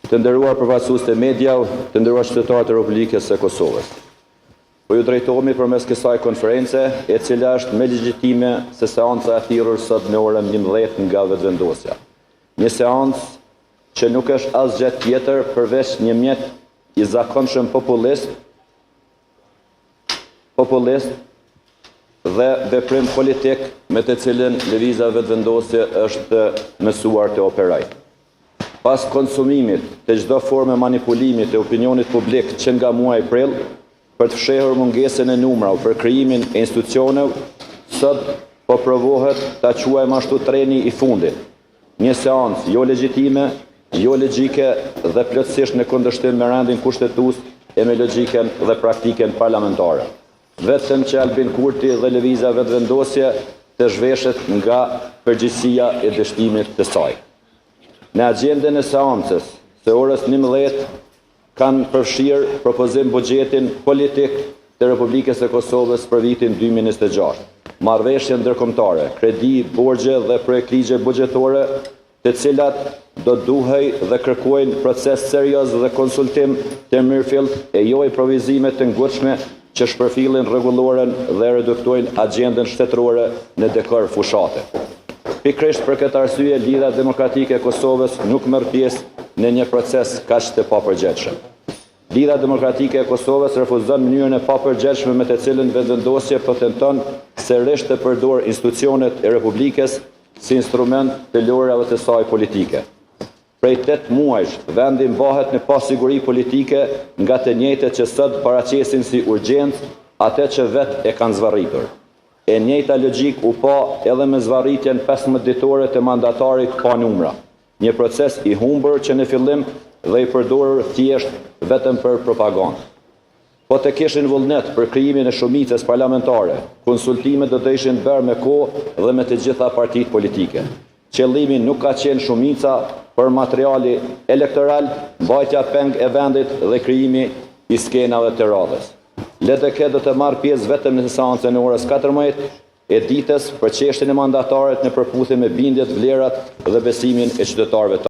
Të nderuar përfaqësues të media, të nderuar qytetarë të Republikës së Kosovës. Po ju drejtohemi përmes kësaj konference, e cila është me legjitime se seanca e thirrur sot në orën 11 nga vetëvendosja. Një seancë që nuk është asgjë tjetër përveç një mjet i zakonshëm populist dhe veprim politik me të cilën lëviza vetëvendosje është mësuar të operojë. Pas konsumimit të çdo forme manipulimi të opinionit publik që nga muaji prill, për të fshehur mungesën e numrave për krijimin e institucioneve, sot po provohet ta quajmë ashtu treni i fundit. Një seancë jo legjitime, jo logjike dhe plotësisht në kundërshtim me rendin kushtetues e me logjikën dhe praktikën parlamentare. Vetëm që Albin Kurti dhe lëviza vetëvendosje të zhveshet nga përgjegjësia e dështimit të saj. Në agjendën e seancës së orës 11 kanë përfshirë propozim buxhetin politik të Republikës së Kosovës për vitin 2026, marrëveshje ndërkombëtare, kredi, borxhe dhe projekt ligje buxhetore, të cilat do duhej dhe kërkojnë proces serioz dhe konsultim të mirëfillt e jo improvizime të ngutshme që shpërfillin rregulloren dhe reduktojnë agjendën shtetërore në dekor fushate. Pikërisht për këtë arsye, Lidhja Demokratike e Kosovës nuk merr pjesë në një proces kaq të papërgjegjshëm. Lidhja Demokratike e Kosovës refuzon mënyrën e papërgjegjshme me të cilën vetëvendosja po tenton sërish të përdorë institucionet e Republikës si instrument të lorave të saj politike. Prej 8 muajsh, vendi mbahet në pasiguri politike nga të njëjtët që sot paraqesin si urgjencë atë që vetë e kanë zvarritur. E njëjta logjik u pa edhe me zvarritjen 15 ditore të mandatarit pa numra. Një proces i humbur që në fillim dhe i përdorur thjesht vetëm për propagandë. Po të kishin vullnet për krijimin e shumicës parlamentare, konsultimet do të ishin bërë me kohë dhe me të gjitha partitë politike. Qëllimi nuk ka qenë shumica për materiali elektoral, mbajtja peng e vendit dhe krijimi i skenave të radhës. LDK do të marrë pjesë vetëm në seancën e orës 14 e ditës për çështjen e mandatarit në përputhje me bindjet, vlerat dhe besimin e qytetarëve.